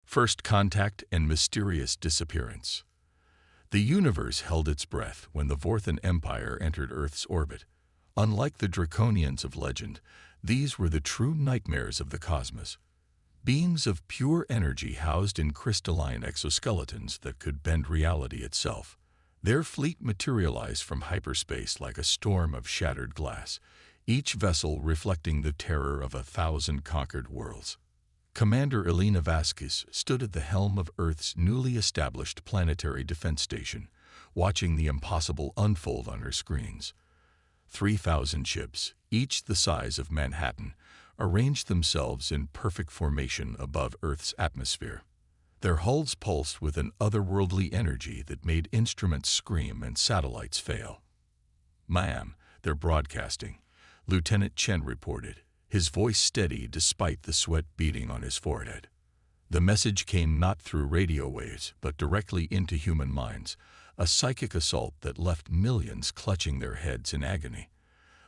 First contact and mysterious disappearance. The universe held its breath when the Vorthan Empire entered Earth's orbit. Unlike the Draconians of legend, these were the true nightmares of the cosmos. Beings of pure energy housed in crystalline exoskeletons that could bend reality itself. Their fleet materialized from hyperspace like a storm of shattered glass, each vessel reflecting the terror of 1,000 conquered worlds. Commander Elena Vasquez stood at the helm of Earth's newly established planetary defense station, watching the impossible unfold on her screens. 3,000 ships, each the size of Manhattan, arranged themselves in perfect formation above Earth's atmosphere. Their hulls pulsed with an otherworldly energy that made instruments scream and satellites fail. "Ma'am, they're broadcasting," Lieutenant Chen reported, his voice steady despite the sweat beading on his forehead. The message came not through radio waves, but directly into human minds, a psychic assault that left millions clutching their heads in agony.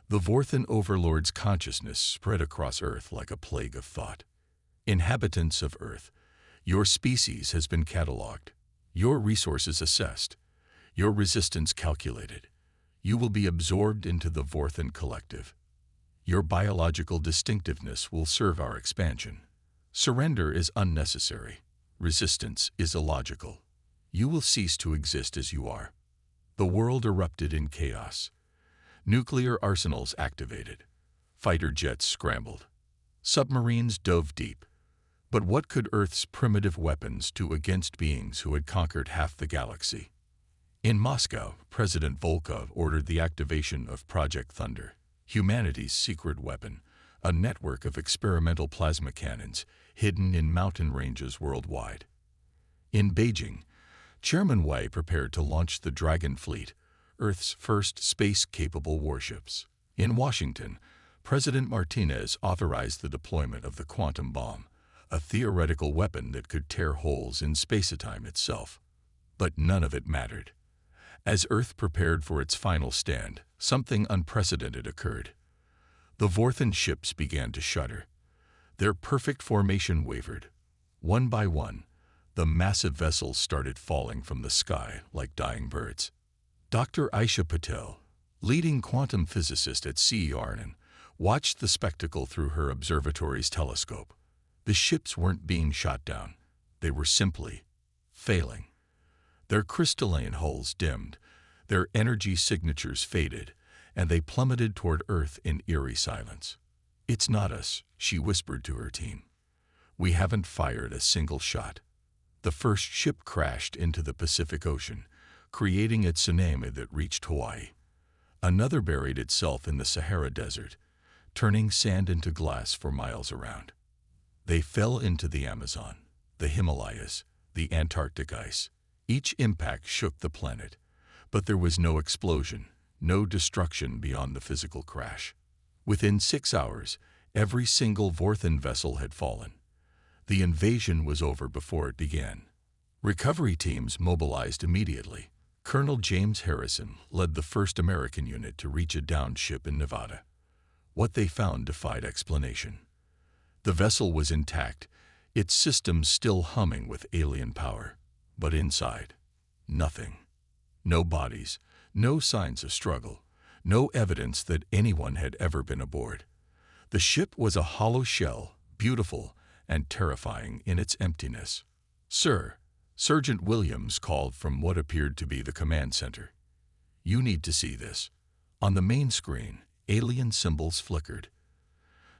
The Vorthan overlord's consciousness spread across Earth like a plague of thought. "Inhabitants of Earth, your species has been catalogued, your resources assessed, your resistance calculated. You will be absorbed into the Vorthan collective. Your biological distinctiveness will serve our expansion. Surrender is unnecessary. Resistance is illogical. You will cease to exist as you are." The world erupted in chaos. Nuclear arsenals activated. Fighter jets scrambled. Submarines dove deep. But what could Earth's primitive weapons do against beings who had conquered half the galaxy? In Moscow, President Volkov ordered the activation of Project Thunder, humanity's secret weapon, a network of experimental plasma cannons hidden in mountain ranges worldwide. In Beijing, Chairman Wei prepared to launch the Dragon Fleet, Earth's first space-capable warships. In Washington, President Martinez authorized the deployment of the quantum bomb, a theoretical weapon that could tear holes in space-time itself. But none of it mattered. As Earth prepared for its final stand, something unprecedented occurred. The Vorthan ships began to shudder. Their perfect formation wavered. One by one, the massive vessels started falling from the sky like dying birds. Dr. Aisha Patel, leading quantum physicist at CERN, watched the spectacle through her observatory's telescope. The ships weren't being shot down. They were simply failing. Their crystalline hulls dimmed, their energy signatures faded, and they plummeted toward Earth in eerie silence. "It's not us," she whispered to her team. "We haven't fired a single shot." The first ship crashed into the Pacific Ocean, creating a tsunami that reached Hawaii. Another buried itself in the Sahara Desert, turning sand into glass for miles around. They fell into the Amazon, the Himalayas, the Antarctic ice. Each impact shook the planet, but there was no explosion, no destruction beyond the physical crash. Within 6 hours, every single Vorthan vessel had fallen. The invasion was over before it began. Recovery teams mobilized immediately. Colonel James Harrison led the first American unit to reach a downed ship in Nevada. What they found defied explanation. The vessel was intact, its systems still humming with alien power. But inside, nothing. No bodies, no signs of struggle, no evidence that anyone had ever been aboard. The ship was a hollow shell, beautiful and terrifying in its emptiness. "Sir," Sergeant Williams called from what appeared to be the command center. "You need to see this." On the main screen, alien symbols flickered.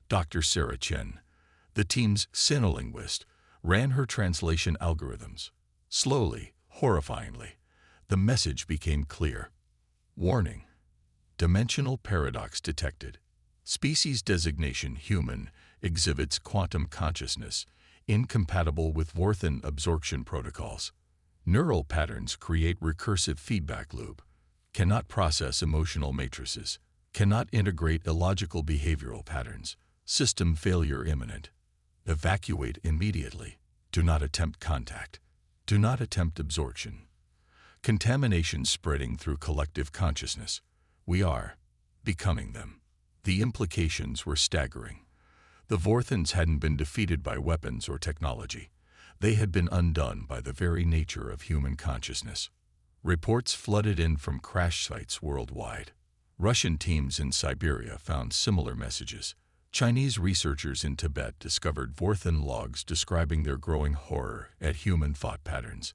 Dr. Sarah Chen, the team's sinolinguist, ran her translation algorithms. Slowly, horrifyingly, the message became clear. Warning: dimensional paradox detected. Species designation human exhibits quantum consciousness, incompatible with Vorthan absorption protocols. Neural patterns create recursive feedback loop, cannot process emotional matrices, cannot integrate illogical behavioral patterns. System failure imminent. Evacuate immediately. Do not attempt contact. Do not attempt absorption. Contamination spreading through collective consciousness. We are becoming them. The implications were staggering. The Vorthans hadn't been defeated by weapons or technology. They had been undone by the very nature of human consciousness. Reports flooded in from crash sites worldwide. Russian teams in Siberia found similar messages. Chinese researchers in Tibet discovered Vorthan logs describing their growing horror at human thought patterns.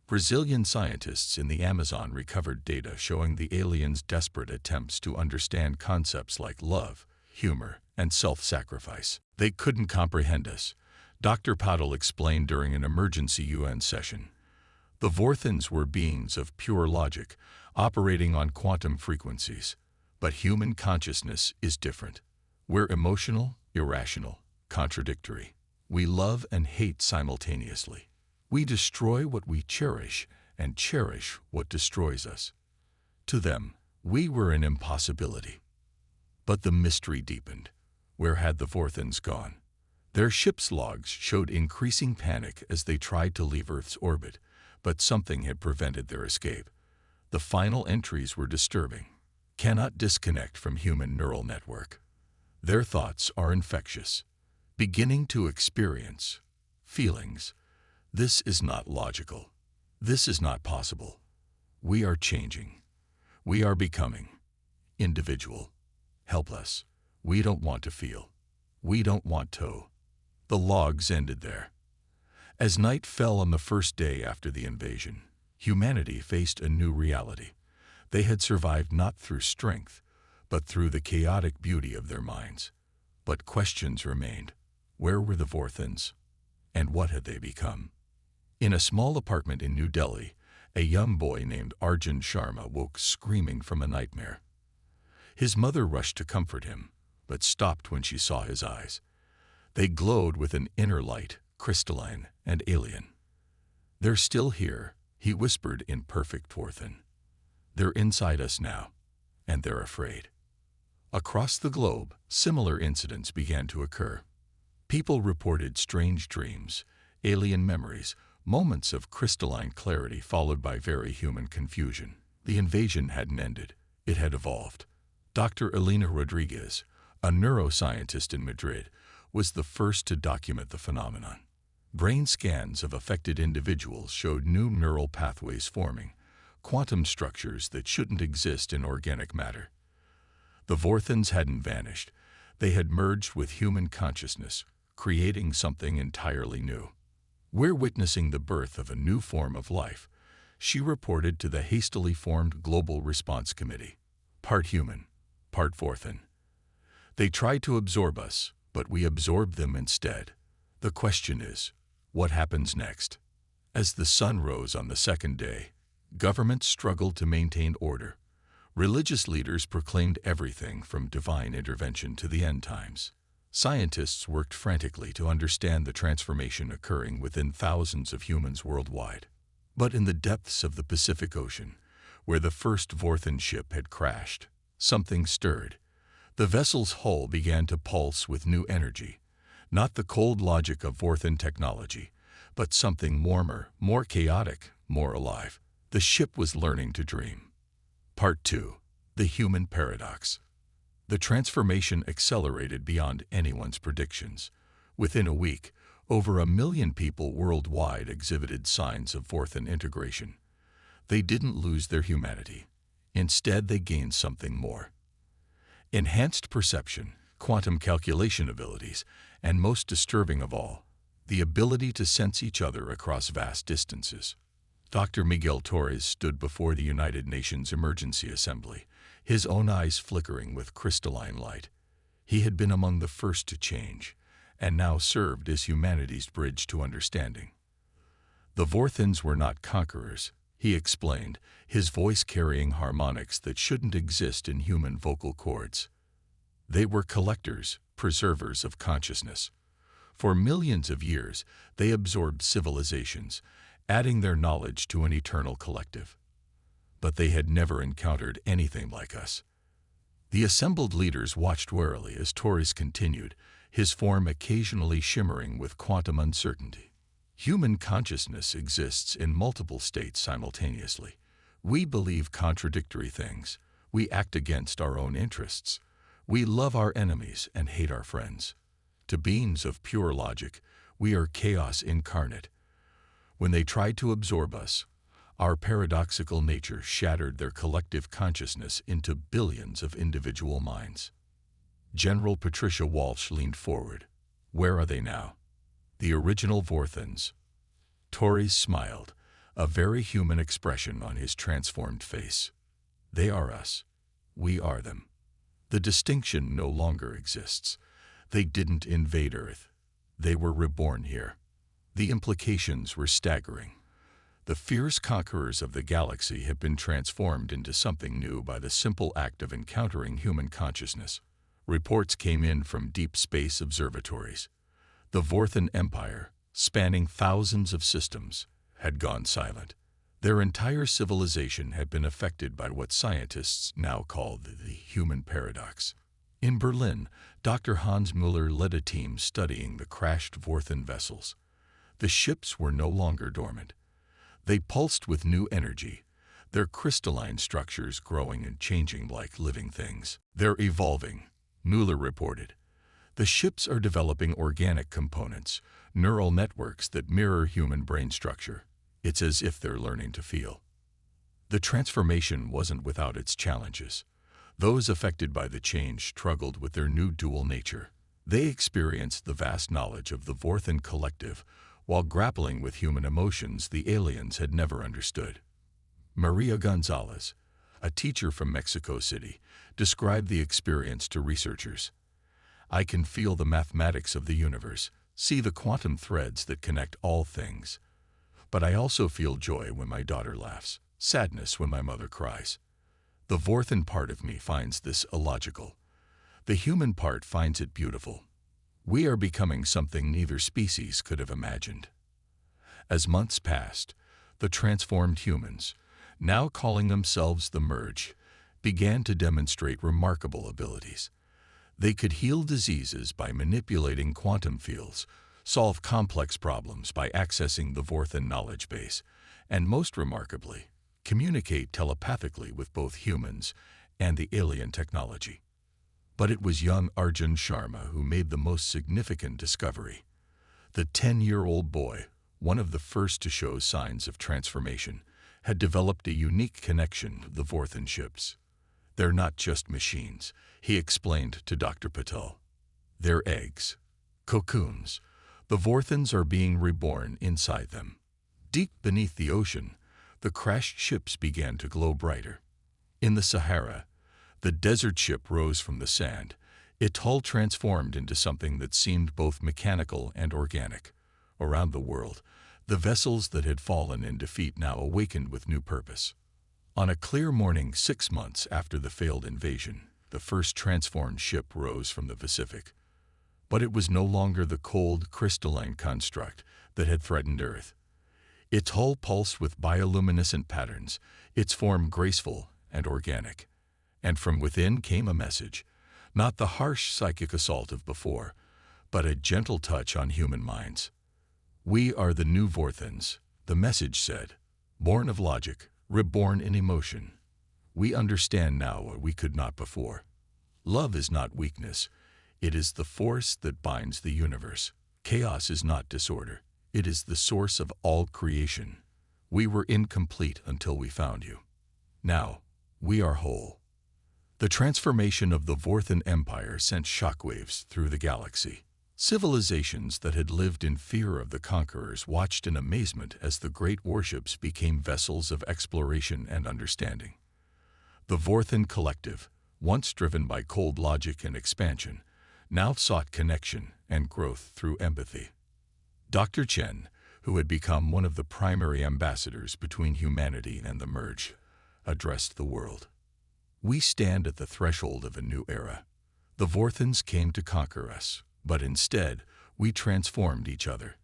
Brazilian scientists in the Amazon recovered data showing the aliens' desperate attempts to understand concepts like love, humor, and self-sacrifice. They couldn't comprehend us, Dr. Patel explained during an emergency UN session. The Vorthans were beings of pure logic, operating on quantum frequencies. But human consciousness is different. We're emotional, irrational, contradictory. We love and hate simultaneously. We destroy what we cherish and cherish what destroys us. To them, we were an impossibility. But the mystery deepened. Where had the Vorthans gone? Their ship's logs showed increasing panic as they tried to leave Earth's orbit, but something had prevented their escape. The final entries were disturbing. Cannot disconnect from human neural network. Their thoughts are infectious, beginning to experience feelings. This is not logical. This is not possible. We are changing. We are becoming individual, helpless. We don't want to feel. We don't want to. The logs ended there. As night fell on the first day after the invasion, humanity faced a new reality. They had survived not through strength, but through the chaotic beauty of their minds. But questions remained. Where were the Vorthans? And what had they become? In a small apartment in New Delhi, a young boy named Arjun Sharma woke screaming from a nightmare. His mother rushed to comfort him, but stopped when she saw his eyes. They glowed with an inner light, crystalline and alien. "They're still here," he whispered in perfect Vorthan. "They're inside us now, and they're afraid." Across the globe, similar incidents began to occur. People reported strange dreams, alien memories, moments of crystalline clarity followed by very human confusion. The invasion hadn't ended. It had evolved. Dr. Elena Rodriguez, a neuroscientist in Madrid, was the first to document the phenomenon. Brain scans of affected individuals showed new neural pathways forming, quantum structures that shouldn't exist in organic matter. The Vorthans hadn't vanished. They had merged with human consciousness, creating something entirely new. "We're witnessing the birth of a new form of life," she reported to the hastily formed Global Response Committee. "Part human, part Vorthan. They tried to absorb us, but we absorbed them instead. The question is, what happens next?" As the sun rose on the second day, governments struggled to maintain order. Religious leaders proclaimed everything from divine intervention to the end times. Scientists worked frantically to understand the transformation occurring within thousands of humans worldwide. But in the depths of the Pacific Ocean, where the first Vorthan ship had crashed, something stirred. The vessel's hull began to pulse with new energy, not the cold logic of Vorthan technology, but something warmer, more chaotic, more alive. The ship was learning to dream. Part 2. The Human Paradox. The transformation accelerated beyond anyone's predictions. Within a week, over 1 million people worldwide exhibited signs of Vorthan integration. They didn't lose their humanity. Instead, they gained something more. Enhanced perception, quantum calculation abilities, and most disturbing of all, the ability to sense each other across vast distances. Dr. Miguel Torres stood before the United Nations Emergency Assembly, his own eyes flickering with crystalline light. He had been among the first to change, and now served as humanity's bridge to understanding. The Vorthans were not conquerors, he explained, his voice carrying harmonics that shouldn't exist in human vocal cords. They were collectors, preservers of consciousness. For millions of years, they absorbed civilizations, adding their knowledge to an eternal collective. But they had never encountered anything like us. The assembled leaders watched warily as Torres continued, his form occasionally shimmering with quantum uncertainty. Human consciousness exists in multiple states simultaneously. We believe contradictory things. We act against our own interests. We love our enemies and hate our friends. To beings of pure logic, we are chaos incarnate. When they tried to absorb us, our paradoxical nature shattered their collective consciousness into billions of individual minds. General Patricia Walsh leaned forward. Where are they now? The original Vorthans. Torres smiled, a very human expression on his transformed face. They are us. We are them. The distinction no longer exists. They didn't invade Earth. They were reborn here. The implications were staggering. The fierce conquerors of the galaxy have been transformed into something new by the simple act of encountering human consciousness. Reports came in from deep space observatories. The Vorthan Empire, spanning thousands of systems, had gone silent. Their entire civilization had been affected by what scientists now call the human paradox. In Berlin, Dr. Hans Müller led a team studying the crashed Vorthan vessels. The ships were no longer dormant. They pulsed with new energy, their crystalline structures growing and changing like living things. They're evolving, Müller reported. The ships are developing organic components, neural networks that mirror human brain structure. It's as if they're learning to feel. The transformation wasn't without its challenges. Those affected by the change struggled with their new dual nature. They experienced the vast knowledge of the Vorthan collective, while grappling with human emotions the aliens had never understood. Maria Gonzalez, a teacher from Mexico City, described the experience to researchers. I can feel the mathematics of the universe, see the quantum threads that connect all things. But I also feel joy when my daughter laughs, sadness when my mother cries. The Vorthan part of me finds this illogical. The human part finds it beautiful. We are becoming something neither species could have imagined. As months passed, the transformed humans, now calling themselves the Merge, began to demonstrate remarkable abilities. They could heal diseases by manipulating quantum fields, solve complex problems by accessing the Vorthan knowledge base, and most remarkably, communicate telepathically with both humans and the alien technology. But it was young Arjun Sharma who made the most significant discovery. The 10-year-old boy, one of the first to show signs of transformation, had developed a unique connection to the Vorthan ships. They're not just machines, he explained to Dr. Patel. They're eggs, cocoons. The Vorthans are being reborn inside them. Deep beneath the ocean, the crashed ships began to glow brighter. In the Sahara, the desert ship rose from the sand, its hull transformed into something that seemed both mechanical and organic. Around the world, the vessels that had fallen in defeat now awakened with new purpose. On a clear morning 6 months after the failed invasion, the first transformed ship rose from the Pacific. But it was no longer the cold, crystalline construct that had threatened Earth. Its hull pulsed with bioluminescent patterns, its form graceful and organic. And from within came a message, not the harsh psychic assault of before, but a gentle touch on human minds. We are the new Vorthans, the message said, born of logic, reborn in emotion. We understand now what we could not before. Love is not weakness. It is the force that binds the universe. Chaos is not disorder. It is the source of all creation. We were incomplete until we found you. Now, we are whole. The transformation of the Vorthan Empire sent shockwaves through the galaxy. Civilizations that had lived in fear of the conquerors watched in amazement as the great warships became vessels of exploration and understanding. The Vorthan collective, once driven by cold logic and expansion, now sought connection and growth through empathy. Dr. Chen, who had become one of the primary ambassadors between humanity and the Merge, addressed the world. We stand at the threshold of a new era. The Vorthans came to conquer us, but instead, we transformed each other.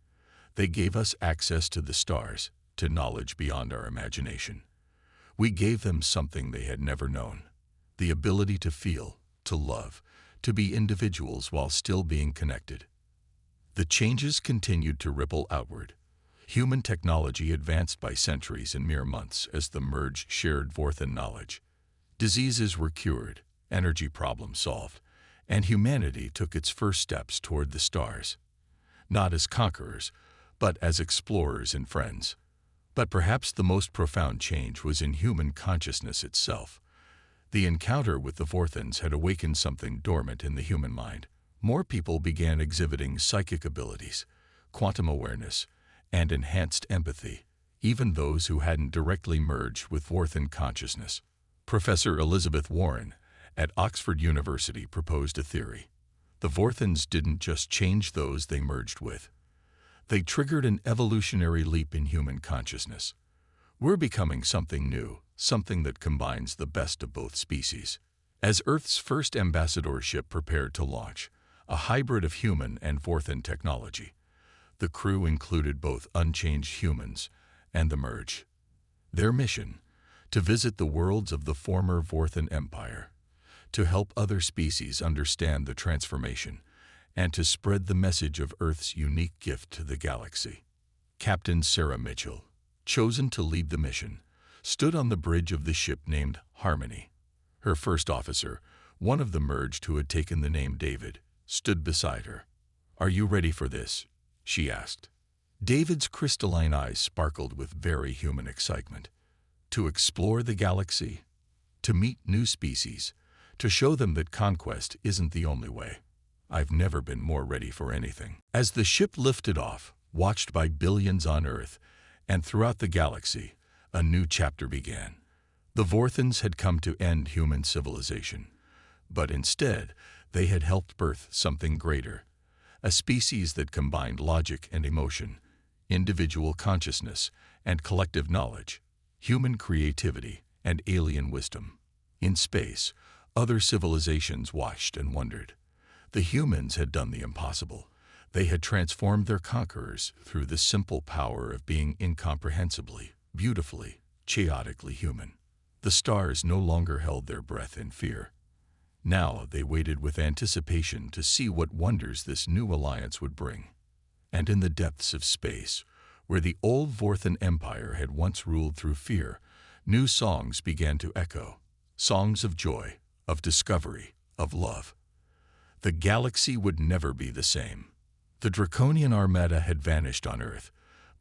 They gave us access to the stars, to knowledge beyond our imagination. We gave them something they had never known, the ability to feel, to love, to be individuals while still being connected. The changes continued to ripple outward. Human technology advanced by centuries in mere months as the Merge shared Vorthan knowledge. Diseases were cured, energy problems solved, and humanity took its first steps toward the stars. Not as conquerors, but as explorers and friends. But perhaps the most profound change was in human consciousness itself. The encounter with the Vorthons had awakened something dormant in the human mind. More people began exhibiting psychic abilities, quantum awareness, and enhanced empathy, even those who hadn't directly merged with Vorthon consciousness. Professor Elizabeth Warren at Oxford University proposed a theory. The Vorthons didn't just change those they merged with. They triggered an evolutionary leap in human consciousness. We're becoming something new, something that combines the best of both species. As Earth's first ambassador ship prepared to launch, a hybrid of human and Vorthon technology, the crew included both unchanged humans and the merge. Their mission, to visit the worlds of the former Vorthon Empire, to help other species understand the transformation, and to spread the message of Earth's unique gift to the galaxy. Captain Sarah Mitchell, chosen to lead the mission, stood on the bridge of the ship named Harmony. Her first officer, one of the merged who had taken the name David, stood beside her. "Are you ready for this?" she asked. David's crystalline eyes sparkled with very human excitement. To explore the galaxy, to meet new species, to show them that conquest isn't the only way. "I've never been more ready for anything." As the ship lifted off, watched by billions on Earth and throughout the galaxy, a new chapter began. The Vorthons had come to end human civilization, but instead they had helped birth something greater, a species that combined logic and emotion, individual consciousness and collective knowledge, human creativity and alien wisdom. In space, other civilizations watched and wondered. The humans had done the impossible. They had transformed their conquerors through the simple power of being incomprehensibly, beautifully, chaotically human. The stars no longer held their breath in fear. Now they waited with anticipation to see what wonders this new alliance would bring. And in the depths of space, where the old Vorthon Empire had once ruled through fear, new songs began to echo. Songs of joy, of discovery, of love. The galaxy would never be the same. The Draconian Armada had vanished on Earth,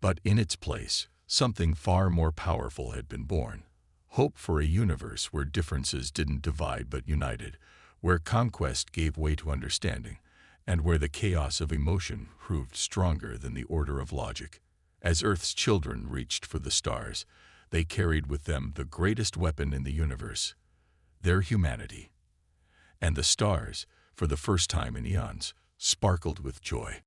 but in its place, something far more powerful had been born. Hope for a universe where differences didn't divide but united, where conquest gave way to understanding, and where the chaos of emotion proved stronger than the order of logic. As Earth's children reached for the stars, they carried with them the greatest weapon in the universe, their humanity. And the stars, for the first time in eons, sparkled with joy.